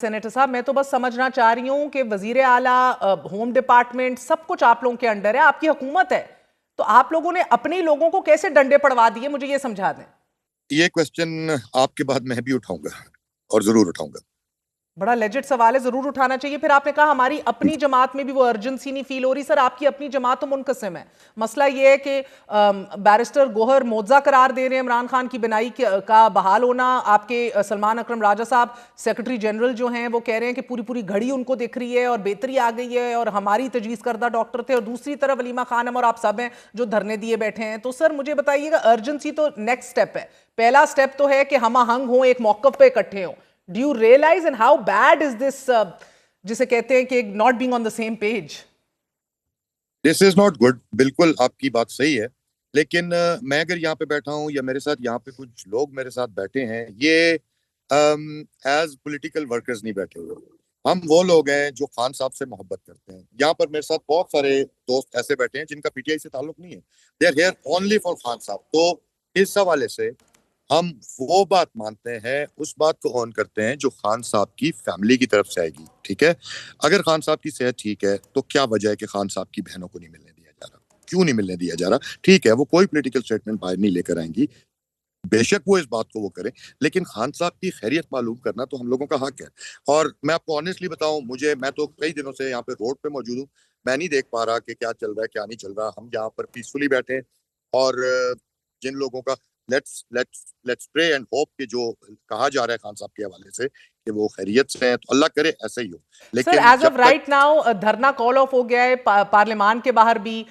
Senator صاحب میں تو بس سمجھنا چاہ رہی ہوں کہ وزیر اعلیٰ، ہوم ڈپارٹمنٹ، سب کچھ آپ لوگوں کے انڈر ہے، آپ کی حکومت ہے، تو آپ لوگوں نے اپنے لوگوں کو کیسے ڈنڈے پڑوا دیے؟ مجھے یہ سمجھا دیں. یہ کوسچن آپ کے بعد میں بھی اٹھاؤں گا اور ضرور اٹھاؤں گا. بڑا لیجٹ سوال ہے، ضرور اٹھانا چاہیے. پھر آپ نے کہا ہماری اپنی جماعت میں بھی وہ ارجنسی نہیں فیل ہو رہی. سر آپ کی اپنی جماعت تو منقسم ہے. مسئلہ یہ ہے کہ بیرسٹر گوہر موضع قرار دے رہے ہیں عمران خان کی بنائی کا بحال ہونا. آپ کے سلمان اکرم راجہ صاحب سیکرٹری جنرل جو ہیں وہ کہہ رہے ہیں کہ پوری پوری گھڑی ان کو دکھ رہی ہے اور بہتری آ گئی ہے اور ہماری تجویز کردہ ڈاکٹر تھے. اور دوسری طرف ولیمہ خانم اور آپ سب ہیں جو دھرنے دیے بیٹھے ہیں. تو سر مجھے بتائیے گا، ارجنسی تو نیکسٹ سٹیپ ہے، پہلا سٹیپ تو ہے کہ ہم آہنگ ہوں، ایک موقف پہ اکٹھے ہوں. Do you realize and how bad is this جسے کہتے ہیں کہ not being on the same page? This is not good. بالکل آپ کی بات صحیح ہے، لیکن میں اگر یہاں پہ بیٹھا ہوں یا میرے ساتھ یہاں پہ کچھ لوگ میرے ساتھ بیٹھے ہیں، یہ ایز پولیٹیکل ورکرز نہیں بیٹھے ہوئے. ہم وہ لوگ ہیں جو خان صاحب سے محبت کرتے ہیں. یہاں پر میرے ساتھ بہت سارے دوست ایسے بیٹھے ہیں جن کا پی ٹی آئی سے تعلق نہیں ہے. They are here only for Khan صاحب. تو اس حوالے سے ہم وہ بات مانتے ہیں، اس بات کو اون کرتے ہیں جو خان صاحب کی فیملی کی طرف سے آئے گی. ٹھیک ہے، اگر خان صاحب کی صحت ٹھیک ہے تو کیا وجہ ہے کہ خان صاحب کی بہنوں کو نہیں ملنے دیا جا رہا؟ کیوں نہیں ملنے دیا جا رہا؟ ٹھیک ہے، وہ کوئی پولیٹیکل سٹیٹمنٹ باہر نہیں لے کر آئیں گی، بے شک وہ اس بات کو وہ کریں، لیکن خان صاحب کی خیریت معلوم کرنا تو ہم لوگوں کا حق ہے. اور میں آپ کو آنیسٹلی بتاؤں، میں تو کئی دنوں سے یہاں پہ روڈ پہ موجود ہوں، میں نہیں دیکھ پا رہا کہ کیا چل رہا ہے کیا نہیں چل رہا. ہم یہاں پر پیسفلی بیٹھے ہیں اور جن لوگوں کا لیٹس پرے اینڈ ہوپ کہ جو کہا جا رہا ہے خان صاحب کے حوالے سے کہ وہ خیریت سے ہیں، تو اللہ کرے ایسا ہی ہو. سر لیکن ایز جب آف تک right now dharna call off ہو گیا ہے، پارلیمان کے باہر بھی،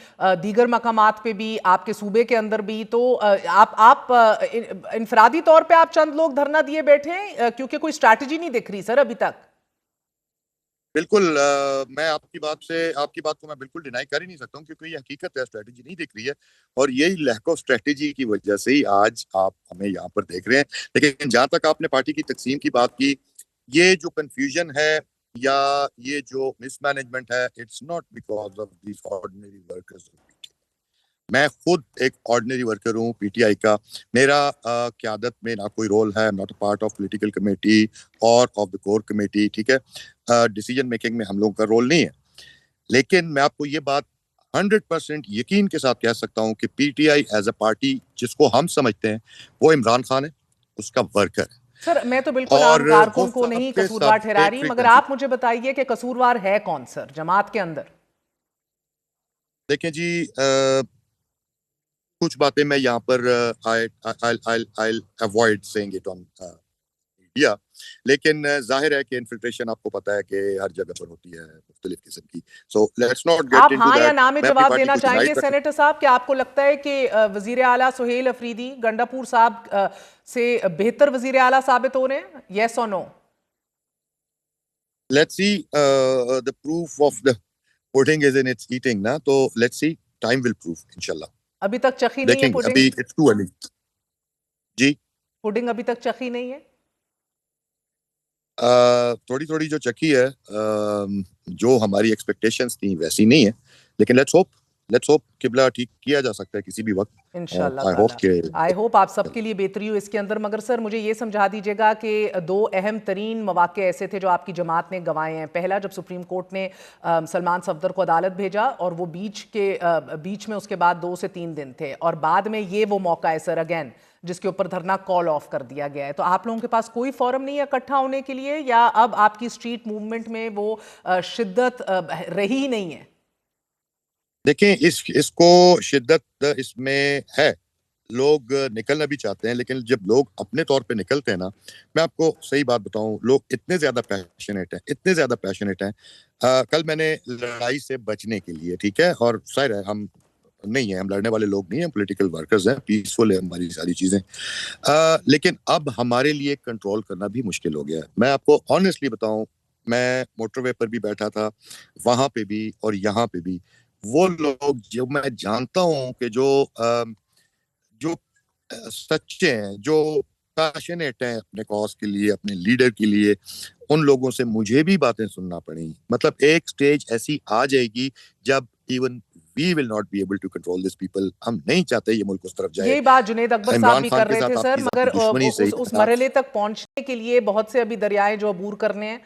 دیگر مقامات پہ بھی، آپ کے صوبے کے اندر بھی. تو آپ انفرادی طور پہ آپ چند لوگ دھرنا دیے بیٹھے ہیں کیونکہ کوئی اسٹریٹجی نہیں دکھ رہی سر ابھی تک. بالکل میں آپ کی بات کو میں بالکل ڈینائی کر ہی نہیں سکتا ہوں، کیونکہ یہ حقیقت ہے، اسٹریٹجی نہیں دکھ رہی ہے. اور یہی لیک آف اسٹریٹجی کی وجہ سے ہی آج آپ ہمیں یہاں پر دیکھ رہے ہیں. لیکن جہاں تک آپ نے پارٹی کی تقسیم کی بات کی، یہ جو کنفیوژن ہے یا یہ جو مس مینجمنٹ ہے، it's not because of these ordinary workers. میں خود ایک آرڈنری ورکر ہوں پی ٹی آئی کا. میرا قیادت میں نہ کوئی رول ہے، not a part of political committee اور آف دا کور کمیٹی. ٹھیک ہے، ڈیسیجن میکنگ میں ہم لوگوں کا رول نہیں ہے. لیکن میں آپ کو یہ بات 100% یقین کے ساتھ کہہ سکتا ہوں کہ P T I as a party جس کو ہم سمجھتے ہیں وہ عمران خان ہے، اس کا ورکر ہے. سر میں تو بالکل اور عام وہ کارکن کو سب نہیں کے قصوروار سب ٹھہرا ایک رہی، مگر فریکوینسی. آپ مجھے بتائیے کہ قصوروار ہے کون سر جماعت کے اندر؟ دیکھیں جی، کچھ باتیں میں یہاں پر I'll avoid saying it on media، لیکن ظاہر ہے کہ انفلٹریشن آپ کو پتا ہے کہ ہر جگہ پر ہوتی ہے مختلف قسم کی. So let's not get آپ into ہاں یا that. نا میں میں اپنی جواب پارٹی دینا کو چاہیں ڈینائی گے کر سینیٹر صاحب، کہ آپ کو لگتا ہے کہ وزیر اعلیٰ سہیل افریدی گنڈا پور صاحب سے بہتر وزیر اعلیٰ ثابت ہو رہے ہیں؟ یس اور نو؟ let's see the proof of the pudding is in its eating نا. تو let's see, time will prove انشاءاللہ. ابھی تک چخی نہیں ہے دیکھیں گے، پڈنگ؟ ابھی it's too early. G pudding ابھی تک چخی نہیں ہے؟ تھوڑی تھوڑی جو چکی ہے، جو ہماری ایکسپیکٹیشنز تھیں ویسی نہیں ہے، لیکن لیٹس ہوپ قبلہ ٹھیک کیا جا سکتا ہے کسی بھی وقت. انشاءاللہ آئی تعالیٰ، ہوپ کہ آئی ہوپ آپ سب کے لیے بہتری ہو اس کے اندر. مگر سر مجھے یہ سمجھا دیجیے گا کہ دو اہم ترین مواقع ایسے تھے جو آپ کی جماعت نے گنوائے ہیں. پہلا جب سپریم کورٹ نے سلمان صفدر کو عدالت بھیجا اور وہ بیچ میں اس کے بعد 2 سے 3 دن تھے، اور بعد میں یہ وہ موقع ہے سر اگین جس کے اوپر دھرنا کال آف کر دیا گیا ہے. تو آپ لوگوں کے پاس کوئی فورم نہیں ہے اکٹھا ہونے کے لیے، یا اب آپ کی اسٹریٹ موومنٹ میں وہ شدت رہی ہی نہیں ہے؟ دیکھیں اس کو شدت اس میں ہے، لوگ نکلنا بھی چاہتے ہیں، لیکن جب لوگ اپنے طور پہ نکلتے ہیں نا، میں آپ کو صحیح بات بتاؤں، لوگ اتنے زیادہ پیشنیٹ ہیں. کل میں نے لڑائی سے بچنے کے لیے، ٹھیک ہے، اور ظاہر ہے ہم نہیں ہیں، ہم لڑنے والے لوگ نہیں ہیں، پولیٹیکل ورکرز ہیں، پیسفل ہے ہماری ساری چیزیں. لیکن اب ہمارے لیے کنٹرول کرنا بھی مشکل ہو گیا ہے. میں آپ کو آنیسٹلی بتاؤں، میں موٹر وے پر بھی بیٹھا تھا، وہاں پہ بھی اور یہاں پہ بھی، وہ لوگ جو میں جانتا ہوں کہ جو سچے ہیں، جو پیشنیٹ ہیں اپنے کاز کے لیے، اپنے لیڈر کے لیے، ان لوگوں سے مجھے بھی باتیں سننا پڑیں. مطلب ایک سٹیج ایسی آ جائے گی جب even we will not be able to control these people. ہم نہیں چاہتے یہ ملک اس طرف جائے. یہی بات جنید اکبر صاحب بھی کر رہے تھے سر، مگر اس مگر مرحلے تک پہنچنے کے لیے بہت سے ابھی دریائے جو عبور کرنے ہیں،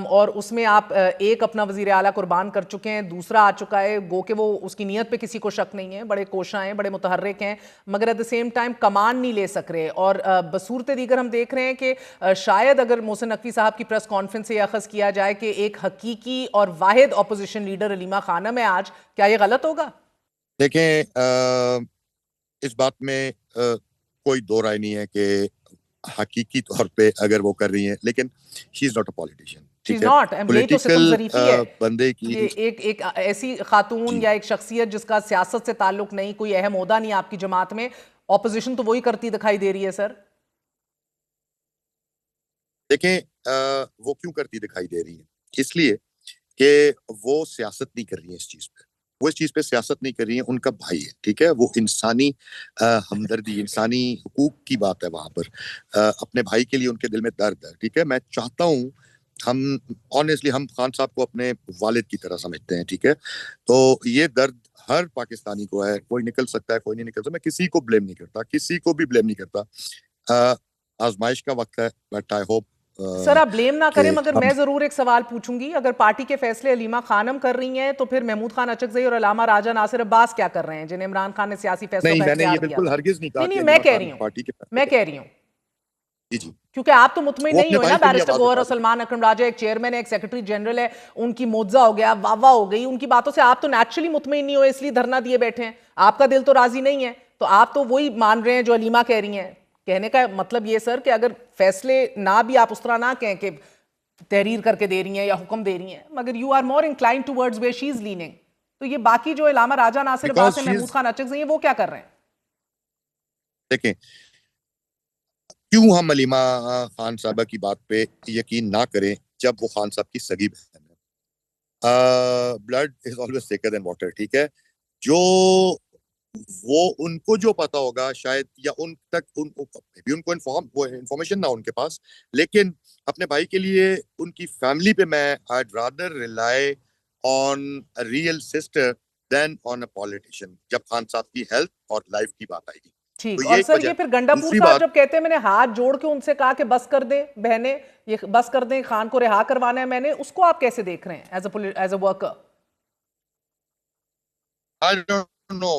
اور اس میں آپ ایک اپنا وزیر اعلیٰ قربان کر چکے ہیں، دوسرا آ چکا ہے، گو کہ وہ اس کی نیت پہ کسی کو شک نہیں ہے، بڑے کوشاں ہیں، بڑے متحرک ہیں، مگر ایٹ دا سیم ٹائم کمان نہیں لے سک رہے. اور بصورت دیگر ہم دیکھ رہے ہیں کہ شاید اگر محسن نقوی صاحب کی پریس کانفرنس سے یہ اخذ کیا جائے کہ ایک حقیقی اور واحد اپوزیشن لیڈر علیمہ خانم ہے آج، کیا یہ غلط ہوگا؟ دیکھیں اس بات میں کوئی دو رائے نہیں ہے کہ حقیقی طور پہ اگر وہ کر رہی ہیں، لیکن شی از ناٹ اے پولیٹیشین. یہی تو ستم ظریفی ہے بندے کی ایک ایسی خاتون یا ایک شخصیت جس کا سیاست سے تعلق نہیں، کوئی اہم عہدہ نہیں آپ کی جماعت میں، اپوزیشن تو وہی کرتی دکھائی دے رہی ہے. سر دیکھیں وہ کیوں کرتی دکھائی دے رہی ہے؟ اس لیے کہ وہ سیاست نہیں کر رہی ہیں اس چیز پہ، وہ اس چیز پہ سیاست نہیں کر رہی ہیں. ان کا بھائی ہے، ٹھیک ہے، وہ انسانی ہمدردی، انسانی حقوق کی بات ہے وہاں پر. اپنے بھائی کے لیے ان کے دل میں درد ہے، ٹھیک ہے. میں چاہتا ہوں ہم آنیسٹلی ہم خان صاحب کو اپنے والد کی طرح سمجھتے ہیں، ٹھیک ہے. تو یہ درد ہر پاکستانی کو ہے، کوئی نکل سکتا ہے، کوئی نہیں نکل سکتا. میں کسی کو بلیم نہیں کرتا، کسی کو بھی بلیم نہیں کرتا. آزمائش کا وقت ہے، بٹ آئی ہوپ سر آپ بلیم نہ کریں، مگر میں ضرور ایک سوال پوچھوں گی. اگر پارٹی کے فیصلے علیمہ خانم کر رہی ہیں تو پھر محمود خان اچکزئی اور علامہ راجہ ناصر عباس کیا کر رہے ہیں، جنہیں عمران خان نے سیاسی فیصلوں کا نہیں، میں نے یہ اختیار دیا بالکل تھا؟ ہرگز نہیں کہا کہ میں کہہ رہی ہوں جی جی، کیونکہ آپ تو مطمئن وہ نہیں اپنے ہوئے نا. بھائی کے لیے بیرسٹر آواز گوہر اٹھا اور سلمان اکرم راجہ ایک چیئرمین ہے، ایک سیکرٹری جنرل ہے، ان کی معجزہ ہو گیا، واہ واہ ہو گئی، ان کی باتوں سے آپ تو نیچرلی مطمئن نہیں ہوئے، اس لیے دھرنا دیے بیٹھے ہیں. آپ کا دل تو راضی نہیں ہے، تو آپ تو وہی مان رہے ہیں جو علیمہ کہہ رہی ہیں. کہنے کا مطلب یہ سر کہ اگر فیصلے نہ بھی آپ اس طرح نہ کہیں کہ تحریر کر کے دے رہی ہیں یا حکم دے رہی ہیں، مگر you are more inclined towards where she is leaning, تو یہ باقی جو علامہ راجہ ناصر عباس ہیں، محمود خان اچکزئی ہیں، وہ کیا کر رہے ہیں؟ دیکھیں کیوں ہم علیمہ خان صاحبہ کی بات پہ یقین نہ کریں جب وہ خان صاحب کی سگی بہن ہے. Blood is always thicker than water, ٹھیک ہے. جو وہ ان کو جو پتا ہوگا شاید، یا ان تک ان کو انفارمیشن نہ ان کے پاس، لیکن اپنے بھائی کے لیے ان کی فیملی پہ میں I'd rather rely on a real sister than on a politician جب خان صاحب کی ہیلتھ اور لائف کی بات آئے گی. ٹھیک. اور سر یہ پھر گنڈا پور صاحب جب کہتے ہیں میں نے ہاتھ جوڑ کے ان سے کہا کہ بس کر دیں بہنیں، یہ بس کر دیں، خان کو رہا کروانا ہے میں نے، اس کو آپ کیسے دیکھ رہے ہیں ایز اے ورکر؟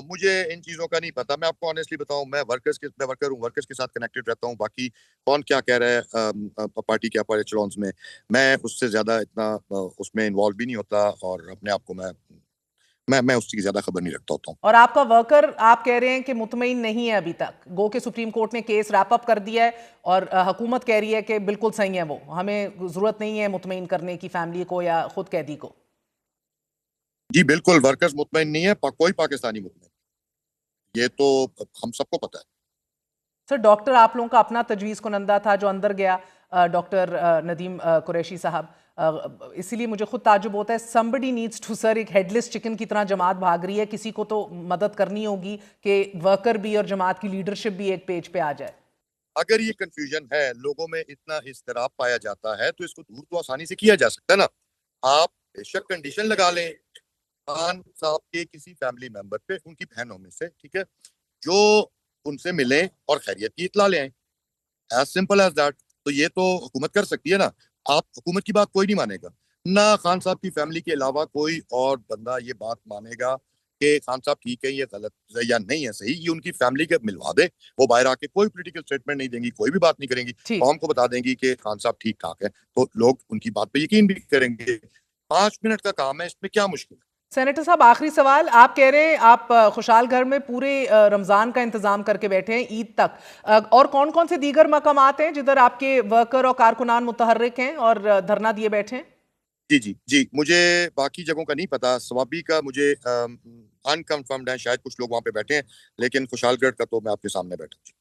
مجھے ان چیزوں کا نہیں پتا. میں آپ کو آنیسٹلی بتاؤں، میں ورکر ہوں، ورکرز کے ساتھ کنیکٹڈ رہتا ہوں. باقی کون کیا کہہ رہا ہے پارٹی کے اپر ایچلونز میں اس سے زیادہ اتنا اس میں انوالو بھی نہیں ہوتا، اور اپنے آپ کو میں اس کی زیادہ خبر نہیں رکھتا ہوتا ہوں. اور آپ کا ورکر آپ کہہ رہے ہیں کہ مطمئن نہیں ہے ابھی تک، گو کہ سپریم کورٹ نے کیس ریپ اپ کر دیا ہے اور حکومت کہہ رہی ہے کہ بالکل صحیح ہے، وہ ہمیں ضرورت نہیں ہے مطمئن کرنے کی فیملی کو یا خود قیدی کو. جی بالکل، ورکرز مطمئن نہیں ہے، کوئی پاکستانی مطمئن، یہ تو ہم سب کو پتا ہے. سر ڈاکٹر آپ لوگوں کا اپنا تجویز کنندہ تھا جو اندر گیا، ڈاکٹر ندیم قریشی صاحب، اسی لیے مجھے خود تعجب ہوتا ہے. somebody needs to سر، ایک ہیڈ لیس چکن کی طرح جماعت بھاگ رہی ہے، کسی کو تو مدد کرنی ہوگی کہ ورکر بھی اور جماعت کی لیڈرشپ بھی ایک پیج پہ آ جائے. اگر یہ کنفیوژن ہے، لوگوں میں اتنا اضطراب پایا جاتا ہے، تو اس کو دور تو آسانی سے کیا جا سکتا ہے نا. آپ بے شک کنڈیشن لگا لیں خان صاحب کے کسی فیملی ممبر پہ، ان کی بہنوں میں سے، ٹھیک ہے، جو ان سے ملیں اور خیریت کی اطلاع لیں، ایز سمپل ایز دیٹ. تو یہ تو حکومت کر سکتی ہے نا. آپ حکومت کی بات کوئی نہیں مانے گا، نہ خان صاحب کی فیملی کے علاوہ کوئی اور بندہ یہ بات مانے گا کہ خان صاحب ٹھیک ہے، یہ غلط یا نہیں ہے صحیح. یہ ان کی فیملی کے ملوا دے، وہ باہر آ کے کوئی پولیٹیکل اسٹیٹمنٹ نہیں دیں گی، کوئی بھی بات نہیں کریں گی، قوم کو بتا دیں گی کہ خان صاحب ٹھیک ٹھاک ہے، تو لوگ ان کی بات پہ یقین بھی کریں گے. 5 منٹ کا کام ہے، اس میں کیا مشکل ہے؟ سینیٹر صاحب آخری سوال، آپ کہہ رہے ہیں آپ خوشحال گھر میں پورے رمضان کا انتظام کر کے بیٹھے ہیں عید تک، اور کون کون سے دیگر مقامات ہیں جدھر آپ کے ورکر اور کارکنان متحرک ہیں اور دھرنا دیے بیٹھے ہیں؟ جی مجھے باقی جگہوں کا نہیں پتا، سوابی کا مجھے انکنفرمڈ ہے، شاید کچھ لوگ وہاں پہ بیٹھے ہیں، لیکن خوشحال گڑھ کا تو میں آپ کے سامنے بیٹھا ہوں.